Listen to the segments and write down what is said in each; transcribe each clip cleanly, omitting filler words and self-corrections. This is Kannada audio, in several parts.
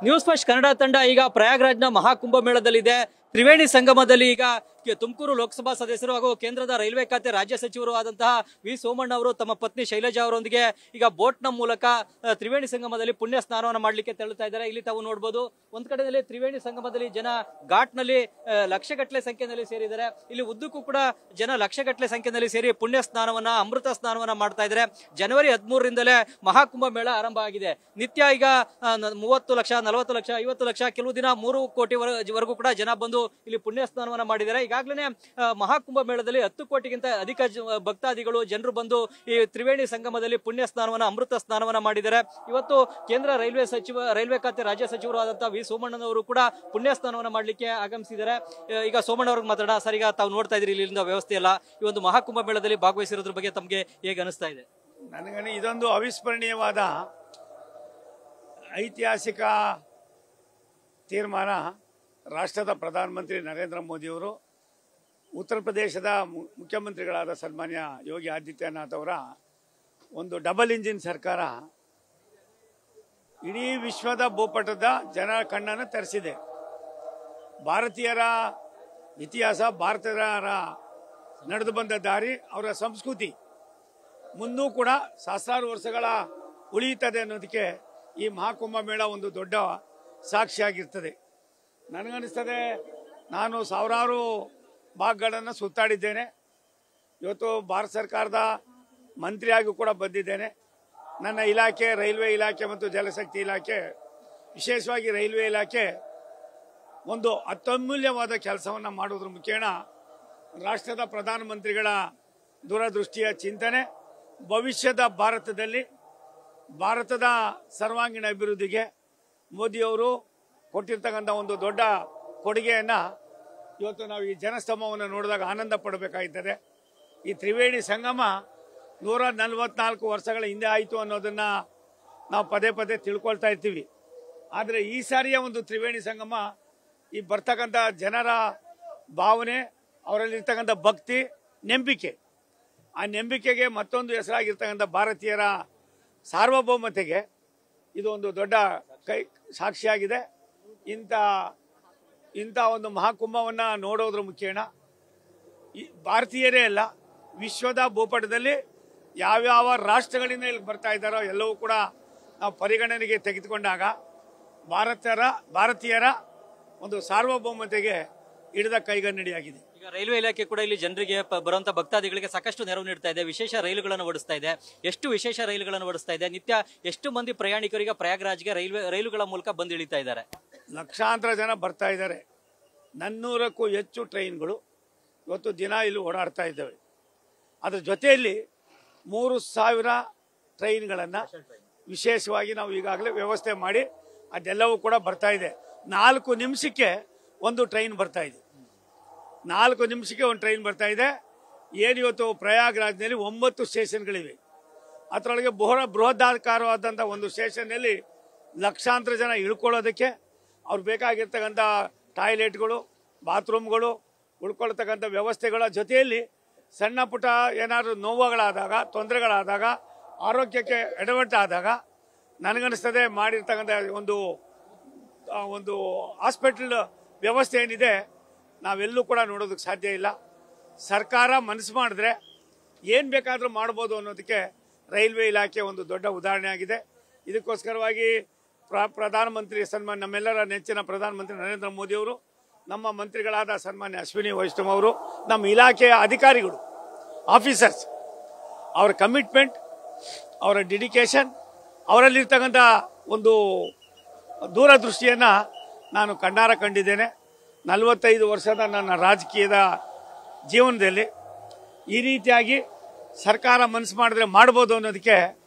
ನ್ಯೂಸ್ ಫಸ್ಟ್ ಕನ್ನಡ ತಂಡ ಈಗ ಪ್ರಯಾಗ್ರಾಜ್ನ ಮಹಾಕುಂಭಮೇಳದಲ್ಲಿದೆ. ತ್ರಿವೇಣಿ ಸಂಗಮದಲ್ಲಿ ಈಗ ತುಮಕೂರು ಲೋಕಸಭಾ ಸದಸ್ಯರು ಹಾಗೂ ಕೇಂದ್ರದ ರೈಲ್ವೆ ಖಾತೆ ರಾಜ್ಯ ಸಚಿವರು ಆದಂತಹ ವಿ ಸೋಮಣ್ಣ ಅವರು ತಮ್ಮ ಪತ್ನಿ ಶೈಲಜಾ ಅವರೊಂದಿಗೆ ಈಗ ಬೋಟ್ನ ಮೂಲಕ ತ್ರಿವೇಣಿ ಸಂಗಮದಲ್ಲಿ ಪುಣ್ಯ ಸ್ನಾನವನ್ನು ಮಾಡಲಿಕ್ಕೆ ತೆರಳುತ್ತಾ ಇದ್ದಾರೆ. ಇಲ್ಲಿ ತಾವು ನೋಡಬಹುದು, ಒಂದ್ ಕಡೆಯಲ್ಲಿ ತ್ರಿವೇಣಿ ಸಂಗಮದಲ್ಲಿ ಜನ ಘಾಟ್ನಲ್ಲಿ ಲಕ್ಷಗಟ್ಟಲೆ ಸಂಖ್ಯೆಯಲ್ಲಿ ಸೇರಿದ್ದಾರೆ. ಇಲ್ಲಿ ಉದ್ದಕ್ಕೂ ಕೂಡ ಜನ ಲಕ್ಷಗಟ್ಟಲೆ ಸಂಖ್ಯೆಯಲ್ಲಿ ಸೇರಿ ಪುಣ್ಯ ಸ್ನಾನವನ್ನ, ಅಮೃತ ಸ್ನಾನವನ್ನ ಮಾಡ್ತಾ ಇದ್ದಾರೆ. ಜನವರಿ 13ರಿಂದಲೇ ಮಹಾಕುಂಭ ಮೇಳ ಆರಂಭ ಆಗಿದೆ. ನಿತ್ಯ ಈಗ 30 ಲಕ್ಷ, 40 ಲಕ್ಷ, 50 ಲಕ್ಷ, ಕೆಲವು ದಿನ 3 ಕೋಟಿವರೆಗೂ ಕೂಡ ಜನ ಬಂದು ಇಲ್ಲಿ ಪುಣ್ಯ ಸ್ನಾನವನ್ನ ಮಾಡಿದ್ದಾರೆ. ಈಗಾಗಲೇ ಮಹಾಕುಂಭ ಮೇಳದಲ್ಲಿ 10 ಕೋಟಿಗಿಂತ ಅಧಿಕ ಭಕ್ತಾದಿಗಳು ಜನರು ಬಂದು ಈ ತ್ರಿವೇಣಿ ಸಂಗಮದಲ್ಲಿ ಪುಣ್ಯ ಸ್ನಾನವನ್ನ, ಅಮೃತ ಸ್ನಾನವನ್ನ ಮಾಡಿದ್ದಾರೆ. ಇವತ್ತು ಕೇಂದ್ರ ರೈಲ್ವೆ ಖಾತೆ ರಾಜ್ಯ ಸಚಿವರು ಆದಂತಹ ವಿ ಸೋಮಣ್ಣನವರು ಕೂಡ ಪುಣ್ಯ ಸ್ನಾನವನ್ನ ಮಾಡ್ಲಿಕ್ಕೆ ಆಗಮಿಸಿದ್ದಾರೆ. ಈಗ ಸೋಮಣ್ಣ ಅವ್ರಿಗೆ ಮಾತಾಡೋಣ. ಸರ್, ಈಗ ತಾವು ನೋಡ್ತಾ ಇದ್ರಿ ಇಲ್ಲಿಂದ ವ್ಯವಸ್ಥೆ ಎಲ್ಲ, ಈ ಒಂದು ಮಹಾಕುಂಭ ಮೇಳದಲ್ಲಿ ಭಾಗವಹಿಸಿರೋದ್ರ ಬಗ್ಗೆ ತಮಗೆ ಹೇಗೆ ಅನಿಸ್ತಾ ಇದೆ? ನನಗೆ ಇದೊಂದು ಅವಿಸ್ಮರಣೀಯವಾದ ಐತಿಹಾಸಿಕ ತೀರ್ಮಾನ. ರಾಷ್ಟ್ರದ ಪ್ರಧಾನಮಂತ್ರಿ ನರೇಂದ್ರ ಮೋದಿಯವರು ಉತ್ತರ ಪ್ರದೇಶದ ಮುಖ್ಯಮಂತ್ರಿಗಳಾದ ಸನ್ಮಾನ್ಯ ಯೋಗಿ ಆದಿತ್ಯನಾಥ್ ಅವರ ಒಂದು ಡಬಲ್ ಇಂಜಿನ್ ಸರ್ಕಾರ ಇಡೀ ವಿಶ್ವದ ಭೂಪಟದ ಜನರ ಕಣ್ಣನ್ನು ತೆರೆಸಿದೆ. ಭಾರತೀಯರ ಇತಿಹಾಸ, ಭಾರತೀಯರ ನಡೆದು ಬಂದ ದಾರಿ, ಅವರ ಸಂಸ್ಕೃತಿ ಮುಂದೂ ಕೂಡ ಸಹಸ್ರಾರು ವರ್ಷಗಳ ಉಳಿಯುತ್ತದೆ ಅನ್ನೋದಕ್ಕೆ ಈ ಮಹಾಕುಂಭ ಮೇಳ ಒಂದು ದೊಡ್ಡ ಸಾಕ್ಷಿಯಾಗಿರ್ತದೆ. ನನಗನ್ನಿಸ್ತದೆ, ನಾನು ಸಾವಿರಾರು ಭಾಗಗಳನ್ನು ಸುತ್ತಾಡಿದ್ದೇನೆ. ಇವತ್ತು ಭಾರತ ಸರ್ಕಾರದ ಮಂತ್ರಿಯಾಗಿ ಕೂಡ ಬಂದಿದ್ದೇನೆ. ನನ್ನ ಇಲಾಖೆ ರೈಲ್ವೆ ಇಲಾಖೆ ಮತ್ತು ಜಲಶಕ್ತಿ ಇಲಾಖೆ, ವಿಶೇಷವಾಗಿ ರೈಲ್ವೆ ಇಲಾಖೆ ಒಂದು ಅತ್ಯಮೂಲ್ಯವಾದ ಕೆಲಸವನ್ನು ಮಾಡುವುದರ ಮುಖೇನ ರಾಷ್ಟ್ರದ ಪ್ರಧಾನಮಂತ್ರಿಗಳ ದೂರದೃಷ್ಟಿಯ ಚಿಂತನೆ, ಭವಿಷ್ಯದ ಭಾರತದಲ್ಲಿ ಭಾರತದ ಸರ್ವಾಂಗೀಣ ಅಭಿವೃದ್ಧಿಗೆ ಮೋದಿಯವರು ಕೊಟ್ಟಿರ್ತಕ್ಕಂಥ ಒಂದು ದೊಡ್ಡ ಕೊಡುಗೆಯನ್ನು ಇವತ್ತು ನಾವು ಈ ಜನಸ್ತಂಭವನ್ನು ನೋಡಿದಾಗ ಆನಂದ ಪಡಬೇಕಾಗುತ್ತದೆ. ಈ ತ್ರಿವೇಣಿ ಸಂಗಮ 144 ವರ್ಷಗಳ ಹಿಂದೆ ಆಯಿತು ಅನ್ನೋದನ್ನು ನಾವು ಪದೇ ಪದೇ ತಿಳ್ಕೊಳ್ತಾ ಇರ್ತೀವಿ. ಆದರೆ ಈ ಸಾರಿಯ ಒಂದು ತ್ರಿವೇಣಿ ಸಂಗಮ, ಈ ಬರ್ತಕ್ಕಂಥ ಜನರ ಭಾವನೆ, ಅವರಲ್ಲಿರ್ತಕ್ಕಂಥ ಭಕ್ತಿ, ನಂಬಿಕೆ, ಆ ನಂಬಿಕೆಗೆ ಮತ್ತೊಂದು ಹೆಸರಾಗಿರ್ತಕ್ಕಂಥ ಭಾರತೀಯರ ಸಾರ್ವಭೌಮತೆಗೆ ಇದು ಒಂದು ದೊಡ್ಡ ಸಾಕ್ಷಿಯಾಗಿದೆ. ಇಂಥ ಒಂದು ಮಹಾಕುಂಭವನ್ನು ನೋಡೋದ್ರ ಮುಖೇನ ಭಾರತೀಯರೇ ಅಲ್ಲ, ವಿಶ್ವದ ಭೂಪಟದಲ್ಲಿ ಯಾವ್ಯಾವ ರಾಷ್ಟ್ರಗಳಿಂದ ಇಲ್ಲಿ ಬರ್ತಾ ಇದ್ದಾರೋ ಎಲ್ಲವೂ ಕೂಡ ನಾವು ಪರಿಗಣನೆಗೆ ತೆಗೆದುಕೊಂಡಾಗ ಭಾರತೀಯರ ಒಂದು ಸಾರ್ವಭೌಮತೆಗೆ ಹಿಡಿದ ಕೈಗನ್ನಡಿಯಾಗಿದೆ. ಈಗ ರೈಲ್ವೆ ಇಲಾಖೆ ಕೂಡ ಇಲ್ಲಿ ಜನರಿಗೆ ಬರುವಂತ ಭಕ್ತಾದಿಗಳಿಗೆ ಸಾಕಷ್ಟು ನೆರವು ನೀಡ್ತಾ ಇದೆ. ವಿಶೇಷ ರೈಲುಗಳನ್ನು ಓಡಿಸ್ತಾ ಇದೆ. ಎಷ್ಟು ವಿಶೇಷ ರೈಲುಗಳನ್ನು ಓಡಿಸ್ತಾ ಇದೆ? ನಿತ್ಯ ಎಷ್ಟು ಮಂದಿ ಪ್ರಯಾಣಿಕರಿಗೆ ಪ್ರಯಾಗ್ರಾಜ್ಗೆ ರೈಲುಗಳ ಮೂಲಕ ಬಂದು ಇಳಿತಾ ಇದ್ದಾರೆ? ಲಕ್ಷಾಂತರ ಜನ ಬರ್ತಾ ಇದ್ದಾರೆ. 400ಕ್ಕೂ ಹೆಚ್ಚು ಟ್ರೈನ್ಗಳು ಇವತ್ತು ದಿನ ಇಲ್ಲಿ ಓಡಾಡ್ತಾ ಇದ್ದಾವೆ. ಅದರ ಜೊತೆಯಲ್ಲಿ 3000 ಟ್ರೈನ್ಗಳನ್ನು ವಿಶೇಷವಾಗಿ ನಾವು ಈಗಾಗಲೇ ವ್ಯವಸ್ಥೆ ಮಾಡಿ ಅದೆಲ್ಲವೂ ಕೂಡ ಬರ್ತಾ ಇದೆ. 4 ನಿಮಿಷಕ್ಕೆ ಒಂದು ಟ್ರೈನ್ ಬರ್ತಾ ಇದೆ. 4 ನಿಮಿಷಕ್ಕೆ ಒಂದು ಟ್ರೈನ್ ಬರ್ತಾ ಇದೆ. ಏನು ಇವತ್ತು ಪ್ರಯಾಗ್ರಾಜ್ನಲ್ಲಿ 9 ಸ್ಟೇಷನ್ಗಳಿವೆ. ಅದರೊಳಗೆ ಬೃಹದಾಕಾರವಾದಂಥ ಒಂದು ಸ್ಟೇಷನ್ನಲ್ಲಿ ಲಕ್ಷಾಂತರ ಜನ ಇಳ್ಕೊಳ್ಳೋದಕ್ಕೆ ಅವ್ರು ಬೇಕಾಗಿರ್ತಕ್ಕಂಥ ಟಾಯ್ಲೆಟ್ಗಳು, ಬಾತ್ರೂಮ್ಗಳು, ಉಳ್ಕೊಳ್ತಕ್ಕಂಥ ವ್ಯವಸ್ಥೆಗಳ ಜೊತೆಯಲ್ಲಿ ಸಣ್ಣ ಪುಟ್ಟ ಏನಾದರೂ ನೋವುಗಳಾದಾಗ, ತೊಂದರೆಗಳಾದಾಗ, ಆರೋಗ್ಯಕ್ಕೆ ಎಡವಟ್ಟಾದಾಗ ನನಗನ್ನಿಸ್ತದೆ ಮಾಡಿರ್ತಕ್ಕಂಥ ಒಂದು ಹಾಸ್ಪಿಟಲ್ ವ್ಯವಸ್ಥೆ ಏನಿದೆ ನಾವೆಲ್ಲೂ ಕೂಡ ನೋಡೋದಕ್ಕೆ ಸಾಧ್ಯ ಇಲ್ಲ. ಸರ್ಕಾರ ಮನಸ್ಸು ಮಾಡಿದ್ರೆ ಏನು ಬೇಕಾದರೂ ಮಾಡ್ಬೋದು ಅನ್ನೋದಕ್ಕೆ ರೈಲ್ವೆ ಇಲಾಖೆ ಒಂದು ದೊಡ್ಡ ಉದಾಹರಣೆ ಆಗಿದೆ. ಇದಕ್ಕೋಸ್ಕರವಾಗಿ ಪ್ರಧಾನಮಂತ್ರಿ ನಮ್ಮೆಲ್ಲರ ನೆಚ್ಚಿನ ಪ್ರಧಾನಮಂತ್ರಿ ನರೇಂದ್ರ ಮೋದಿಯವರು, ನಮ್ಮ ಮಂತ್ರಿಗಳಾದ ಸನ್ಮಾನ್ಯ ಅಶ್ವಿನಿ ವೈಷ್ಣವ್ ಅವರು, ನಮ್ಮ ಇಲಾಖೆಯ ಅಧಿಕಾರಿಗಳು, ಆಫೀಸರ್ಸ್, ಅವರ ಕಮಿಟ್ಮೆಂಟ್, ಅವರ ಡೆಡಿಕೇಶನ್, ಅವರಲ್ಲಿರ್ತಕ್ಕಂಥ ಒಂದು ದೂರದೃಷ್ಟಿಯನ್ನು ನಾನು ಕಣ್ಣಾರ ಕಂಡಿದ್ದೇನೆ. 45 ವರ್ಷದ ನನ್ನ ರಾಜಕೀಯದ ಜೀವನದಲ್ಲಿ ಈ ರೀತಿಯಾಗಿ ಸರ್ಕಾರ ಮನಸ್ಸು ಮಾಡಿದ್ರೆ ಮಾಡ್ಬೋದು ಅನ್ನೋದಕ್ಕೆ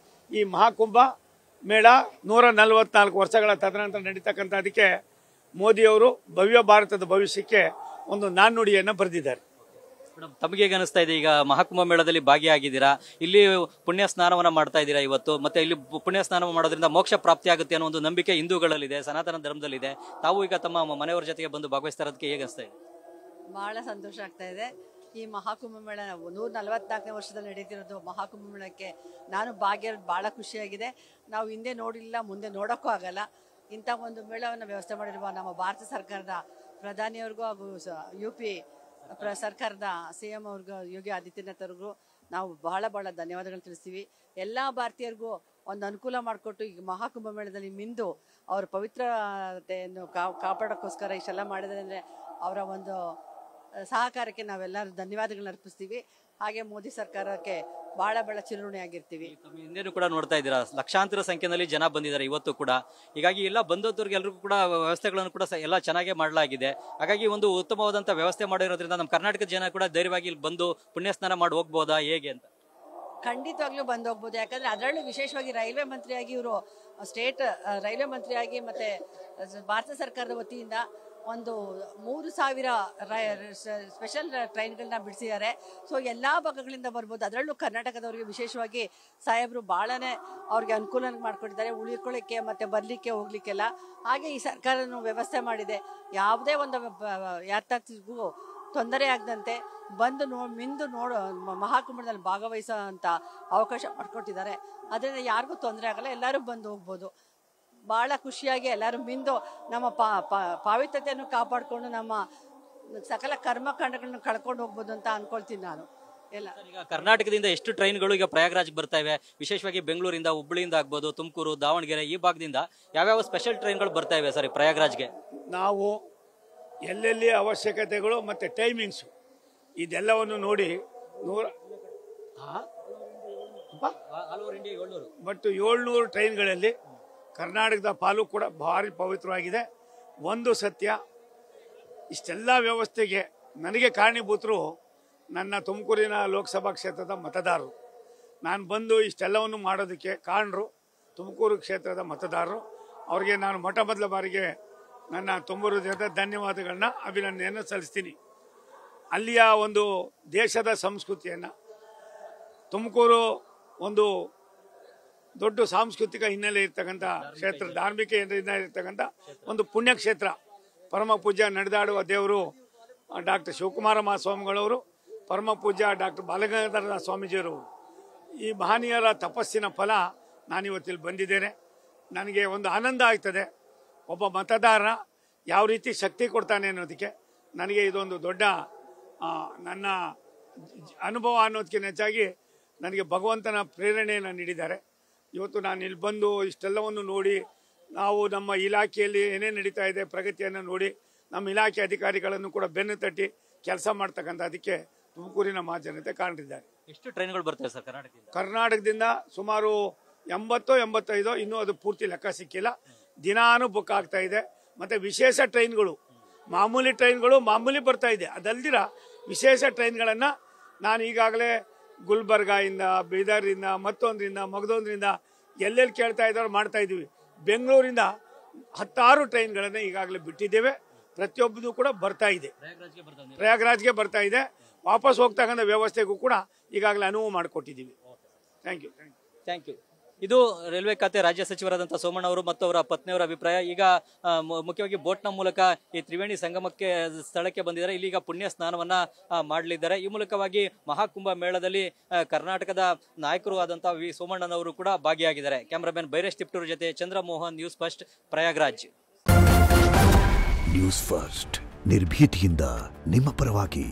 ಈ ಮಹಾಕುಂಭ ಮೇಳ 144 ವರ್ಷಗಳ ತದನಂತರ ನಡೀತಕ್ಕಂಥದಕ್ಕೆ ಮೋದಿಯವರು ಭವ್ಯ ಭಾರತದ ಭವಿಷ್ಯಕ್ಕೆ ಒಂದು ನಾಣ್ಣುಡಿಯನ್ನು ಬರೆದಿದ್ದಾರೆ. ತಮಗೆ ಹೇಗೆ ಅನಿಸ್ತಾ ಇದೆ? ಈಗ ಮಹಾಕುಂಭ ಮೇಳದಲ್ಲಿ ಭಾಗಿಯಾಗಿದ್ದೀರಾ, ಇಲ್ಲಿ ಪುಣ್ಯ ಸ್ನಾನವನ್ನ ಮಾಡ್ತಾ ಇದ್ದೀರಾ ಇವತ್ತು, ಮತ್ತೆ ಇಲ್ಲಿ ಪುಣ್ಯ ಸ್ನಾನ ಮಾಡೋದ್ರಿಂದ ಮೋಕ್ಷ ಪ್ರಾಪ್ತಿ ಆಗುತ್ತೆ ಅನ್ನೋ ಒಂದು ನಂಬಿಕೆ ಹಿಂದೂಗಳಲ್ಲಿದೆ, ಸನಾತನ ಧರ್ಮದಲ್ಲಿದೆ. ತಾವು ಈಗ ತಮ್ಮ ಮನೆಯವರ ಜೊತೆಗೆ ಬಂದು ಭಾಗವಹಿಸ್ತಾ ಇರೋದಕ್ಕೆ ಹೇಗೆ ಅನಿಸ್ತಾ ಇದೆ? ಬಹಳ ಸಂತೋಷ ಆಗ್ತಾ ಇದೆ. ಈ ಮಹಾಕುಂಭ ಮೇಳ 144ನೇ ವರ್ಷದಲ್ಲಿ ನಡೀತಿರೋದು ಮಹಾಕುಂಭ ಮೇಳಕ್ಕೆ ನಾನು ಭಾಗಿಯಾಗೋದು ಭಾಳ ಖುಷಿಯಾಗಿದೆ. ನಾವು ಹಿಂದೆ ನೋಡಿಲ್ಲ, ಮುಂದೆ ನೋಡೋಕ್ಕೂ ಆಗಲ್ಲ. ಇಂಥ ಒಂದು ಮೇಳವನ್ನು ವ್ಯವಸ್ಥೆ ಮಾಡಿರುವ ನಮ್ಮ ಭಾರತ ಸರ್ಕಾರದ ಪ್ರಧಾನಿಯವ್ರಿಗೂ ಹಾಗೂ UP ಸರ್ಕಾರದ CM ಅವ್ರಿಗೂ ಯೋಗಿ ಆದಿತ್ಯನಾಥ್ ಅವ್ರಿಗೂ ನಾವು ಬಹಳ ಧನ್ಯವಾದಗಳು ತಿಳಿಸ್ತೀವಿ. ಎಲ್ಲ ಭಾರತೀಯರಿಗೂ ಒಂದು ಅನುಕೂಲ ಮಾಡಿಕೊಟ್ಟು ಈ ಮಹಾಕುಂಭಮೇಳದಲ್ಲಿ ಮಿಂದು ಅವರ ಪವಿತ್ರತೆಯನ್ನು ಕಾಪಾಡೋಕ್ಕೋಸ್ಕರ ಇಷ್ಟೆಲ್ಲ ಮಾಡಿದರೆ ಅಂದರೆ ಅವರ ಒಂದು ಸಹಕಾರಕ್ಕೆ ನಾವೆಲ್ಲರೂ ಧನ್ಯವಾದಗಳನ್ನ ಅರ್ಪಿಸ್ತೀವಿ. ಹಾಗೆ ಮೋದಿ ಸರ್ಕಾರಕ್ಕೆ ಬಹಳ ಚಿರಋಣಿಯಾಗಿರ್ತೀವಿ. ಹಿಂದೇನು ಕೂಡ ನೋಡ್ತಾ ಇದ್ದೀರಾ, ಲಕ್ಷಾಂತರ ಸಂಖ್ಯೆಯಲ್ಲಿ ಜನ ಬಂದಿದ್ದಾರೆ ಇವತ್ತು ಕೂಡ. ಹೀಗಾಗಿ ಎಲ್ಲ ಬಂದವ್ರಿಗೆ ಎಲ್ರಿಗೂ ಕೂಡ ವ್ಯವಸ್ಥೆಗಳನ್ನು ಕೂಡ ಎಲ್ಲ ಚೆನ್ನಾಗೇ ಮಾಡಲಾಗಿದೆ. ಹಾಗಾಗಿ ಒಂದು ಉತ್ತಮವಾದಂಥ ವ್ಯವಸ್ಥೆ ಮಾಡಿರೋದ್ರಿಂದ ನಮ್ಮ ಕರ್ನಾಟಕದ ಜನ ಕೂಡ ಧೈರ್ಯವಾಗಿ ಇಲ್ಲಿ ಬಂದು ಪುಣ್ಯ ಸ್ನಾನ ಮಾಡಿ ಹೋಗ್ಬೋದಾ ಹೇಗೆ ಅಂತ? ಖಂಡಿತವಾಗ್ಲೂ ಬಂದು ಹೋಗ್ಬೋದು. ಯಾಕಂದ್ರೆ ಅದರಲ್ಲೂ ವಿಶೇಷವಾಗಿ ರೈಲ್ವೆ ಮಂತ್ರಿಯಾಗಿ ಇವರು ಸ್ಟೇಟ್ ರೈಲ್ವೆ ಮಂತ್ರಿಯಾಗಿ ಮತ್ತೆ ಭಾರತ ಸರ್ಕಾರದ ವತಿಯಿಂದ ಒಂದು 3000 ಸ್ಪೆಷಲ್ ಟ್ರೈನ್ಗಳನ್ನ ಬಿಡಿಸಿದ್ದಾರೆ. ಸೊ ಎಲ್ಲ ಭಾಗಗಳಿಂದ ಬರ್ಬೋದು. ಅದರಲ್ಲೂ ಕರ್ನಾಟಕದವರಿಗೆ ವಿಶೇಷವಾಗಿ ಸಾಹೇಬರು ಭಾಳನೇ ಅವ್ರಿಗೆ ಅನುಕೂಲ ಮಾಡಿಕೊಟ್ಟಿದ್ದಾರೆ, ಉಳಿಕೊಳ್ಳಿಕ್ಕೆ ಮತ್ತು ಬರಲಿಕ್ಕೆ ಹೋಗ್ಲಿಕ್ಕೆಲ್ಲ. ಹಾಗೆ ಈ ಸರ್ಕಾರನೂ ವ್ಯವಸ್ಥೆ ಮಾಡಿದೆ, ಯಾವುದೇ ಒಂದು ಯಾತ್ರಾರ್ಥಿಗೂ ತೊಂದರೆ ಆಗದಂತೆ ಬಂದು ಮಿಂದು ಮಹಾಕುಂಭದಲ್ಲಿ ಭಾಗವಹಿಸೋ ಅಂತ ಅವಕಾಶ ಮಾಡಿಕೊಟ್ಟಿದ್ದಾರೆ. ಅದರಿಂದ ಯಾರಿಗೂ ತೊಂದರೆ ಆಗಲ್ಲ, ಎಲ್ಲರೂ ಬಂದು ಹೋಗ್ಬೋದು. ಭಾಳ ಖುಷಿಯಾಗಿ ಎಲ್ಲರೂ ಮಿಂದು ನಮ್ಮ ಪಾವಿತ್ರತೆಯನ್ನು ಕಾಪಾಡಿಕೊಂಡು ನಮ್ಮ ಸಕಲ ಕರ್ಮಕಾಂಡಗಳನ್ನು ಕಳ್ಕೊಂಡು ಹೋಗ್ಬೋದು ಅಂತ ಅನ್ಕೊಳ್ತೀನಿ ನಾನು. ಎಲ್ಲ ಈಗ ಕರ್ನಾಟಕದಿಂದ ಎಷ್ಟು ಟ್ರೈನ್ಗಳು ಈಗ ಪ್ರಯಾಗ್ರಾಜ್ಗೆ ಬರ್ತಾ ಇವೆ? ವಿಶೇಷವಾಗಿ ಬೆಂಗಳೂರಿಂದ, ಹುಬ್ಬಳ್ಳಿಯಿಂದ ಆಗ್ಬೋದು, ತುಮಕೂರು, ದಾವಣಗೆರೆ ಈ ಭಾಗದಿಂದ ಯಾವ್ಯಾವ ಸ್ಪೆಷಲ್ ಟ್ರೈನ್ಗಳು ಬರ್ತಾ ಇವೆ ಸರ್ ಪ್ರಯಾಗ್ರಾಜ್ಗೆ? ನಾವು ಎಲ್ಲೆಲ್ಲಿ ಅವಶ್ಯಕತೆಗಳು ಮತ್ತು ಟೈಮಿಂಗ್ಸು ಇದೆಲ್ಲವನ್ನು ನೋಡಿ 700 ಟ್ರೈನ್ಗಳಲ್ಲಿ ಕರ್ನಾಟಕದ ಪಾಲು ಕೂಡ ಭಾರಿ ಪವಿತ್ರವಾಗಿದೆ. ಒಂದು ಸತ್ಯ, ಇಷ್ಟೆಲ್ಲ ವ್ಯವಸ್ಥೆಗೆ ನನಗೆ ಕಾರಣೀಭೂತರು ನನ್ನ ತುಮಕೂರಿನ ಲೋಕಸಭಾ ಕ್ಷೇತ್ರದ ಮತದಾರರು. ನಾನು ಬಂದು ಇಷ್ಟೆಲ್ಲವನ್ನು ಮಾಡೋದಕ್ಕೆ ಕಾರಣರು ತುಮಕೂರು ಕ್ಷೇತ್ರದ ಮತದಾರರು. ಅವ್ರಿಗೆ ನಾನು ಮೊದಲ ಬಾರಿಗೆ ನನ್ನ ತುಂಬ ಹೃದಯದ ಧನ್ಯವಾದಗಳನ್ನ, ಅಭಿನಂದನೆಯನ್ನು ಸಲ್ಲಿಸ್ತೀನಿ. ಅಲ್ಲಿಯ ಒಂದು ದೇಶದ ಸಂಸ್ಕೃತಿಯನ್ನು, ತುಮಕೂರು ಒಂದು ದೊಡ್ಡ ಸಾಂಸ್ಕೃತಿಕ ಹಿನ್ನೆಲೆ ಇರ್ತಕ್ಕಂಥ ಕ್ಷೇತ್ರ, ಧಾರ್ಮಿಕ ಹಿನ್ನೆಲೆ ಇರ್ತಕ್ಕಂಥ ಒಂದು ಪುಣ್ಯಕ್ಷೇತ್ರ. ಪರಮ ಪೂಜ್ಯ ನಡೆದಾಡುವ ದೇವರು ಡಾಕ್ಟರ್ ಶಿವಕುಮಾರ ಮಹಾಸ್ವಾಮಿಗಳವರು, ಪರಮ ಪೂಜ್ಯ ಡಾಕ್ಟರ್ ಬಾಲಗಂಗಾಧರ ಸ್ವಾಮೀಜಿಯವರು, ಈ ಮಹನೀಯರ ತಪಸ್ಸಿನ ಫಲ ನಾನಿವತ್ತಿಲ್ಲಿ ಬಂದಿದ್ದೇನೆ. ನನಗೆ ಒಂದು ಆನಂದ ಆಗ್ತದೆ. ಒಬ್ಬ ಮತದಾರ ಯಾವ ರೀತಿ ಶಕ್ತಿ ಕೊಡ್ತಾನೆ ಅನ್ನೋದಕ್ಕೆ ನನಗೆ ಇದೊಂದು ದೊಡ್ಡ ನನ್ನ ಅನುಭವ ಅನ್ನೋದಕ್ಕಿಂತ ಹೆಚ್ಚಾಗಿ ನನಗೆ ಭಗವಂತನ ಪ್ರೇರಣೆಯನ್ನು ನೀಡಿದ್ದಾರೆ. ಇವತ್ತು ನಾನು ಇಲ್ಲಿ ಬಂದು ಇಷ್ಟೆಲ್ಲವನ್ನು ನೋಡಿ, ನಾವು ನಮ್ಮ ಇಲಾಖೆಯಲ್ಲಿ ಏನೇನು ನಡೀತಾ ಇದೆ ಪ್ರಗತಿಯನ್ನು ನೋಡಿ, ನಮ್ಮ ಇಲಾಖೆ ಅಧಿಕಾರಿಗಳನ್ನು ಕೂಡ ಬೆನ್ನು ತಟ್ಟಿ ಕೆಲಸ ಮಾಡ್ತಕ್ಕಂಥ ಅದಕ್ಕೆ ತುಮಕೂರಿನ ಮಹಾಜನತೆ ಕಾಣಿದ್ದಾರೆ. ಎಷ್ಟು ಟ್ರೈನ್ಗಳು ಬರ್ತವೆ ಸರ್ ಕರ್ನಾಟಕದಿಂದ? ಸುಮಾರು 80-85, ಇನ್ನೂ ಅದು ಪೂರ್ತಿ ಲೆಕ್ಕ ಸಿಕ್ಕಿಲ್ಲ. ದಿನಾನು ಬುಕ್ ಆಗ್ತಾ ಇದೆ. ಮತ್ತು ವಿಶೇಷ ಟ್ರೈನ್ಗಳು, ಮಾಮೂಲಿ ಟ್ರೈನ್ಗಳು ಮಾಮೂಲಿ ಬರ್ತಾ ಇದೆ. ಅದಲ್ದಿರ ವಿಶೇಷ ಟ್ರೈನ್ಗಳನ್ನು ನಾನು ಈಗಾಗಲೇ ಗುಲ್ಬರ್ಗಾಯಿಂದ, ಬೀದರ್ದಿಂದ, ಮತ್ತೊಂದರಿಂದ, ಮಗದೊಂದರಿಂದ ಎಲ್ಲೆಲ್ಲಿ ಕೇಳ್ತಾ ಇದ್ದಾರೋ ಮಾಡ್ತಾ ಇದ್ದೀವಿ. ಬೆಂಗಳೂರಿಂದ 16 ಟ್ರೈನ್ಗಳನ್ನು ಈಗಾಗಲೇ ಬಿಟ್ಟಿದ್ದೇವೆ. ಪ್ರತಿಯೊಬ್ಬದು ಕೂಡ ಬರ್ತಾ ಇದೆ, ಪ್ರಯಾಗ್ರಾಜ್ಗೆ ಬರ್ತಾ ಇದೆ. ವಾಪಸ್ ಹೋಗ್ತಕ್ಕಂಥ ವ್ಯವಸ್ಥೆಗೂ ಕೂಡ ಈಗಾಗಲೇ ಅನುವು ಮಾಡಿಕೊಟ್ಟಿದ್ದೀವಿ. Thank you. ಇದು ರೈಲ್ವೆ ಖಾತೆ ರಾಜ್ಯ ಸಚಿವರಾದಂತಹ ಸೋಮಣ್ಣ ಅವರು ಮತ್ತು ಅವರ ಪತ್ನಿಯವರ ಅಭಿಪ್ರಾಯ. ಈಗ ಮುಖ್ಯವಾಗಿ ಬೋಟ್ನ ಮೂಲಕ ಈ ತ್ರಿವೇಣಿ ಸಂಗಮಕ್ಕೆ ಸ್ಥಳಕ್ಕೆ ಬಂದಿದ್ದಾರೆ. ಇಲ್ಲಿಗ ಪುಣ್ಯ ಸ್ನಾನವನ್ನ ಮಾಡಲಿದ್ದಾರೆ. ಈ ಮೂಲಕವಾಗಿ ಮಹಾಕುಂಭ ಮೇಳದಲ್ಲಿ ಕರ್ನಾಟಕದ ನಾಯಕರು ಆದಂತಹ ವಿ ಸೋಮಣ್ಣನವರು ಕೂಡ ಭಾಗಿಯಾಗಿದ್ದಾರೆ. ಕ್ಯಾಮರಾಮನ್ ಬೈರೇಶ್ ತಿಪ್ಟೂರ್ ಜೊತೆ Chandramohan, news first, Prayagraj. News first, ನಿರ್ಭೀತಿಯಿಂದ ನಿಮ್ಮ ಪರವಾಗಿ.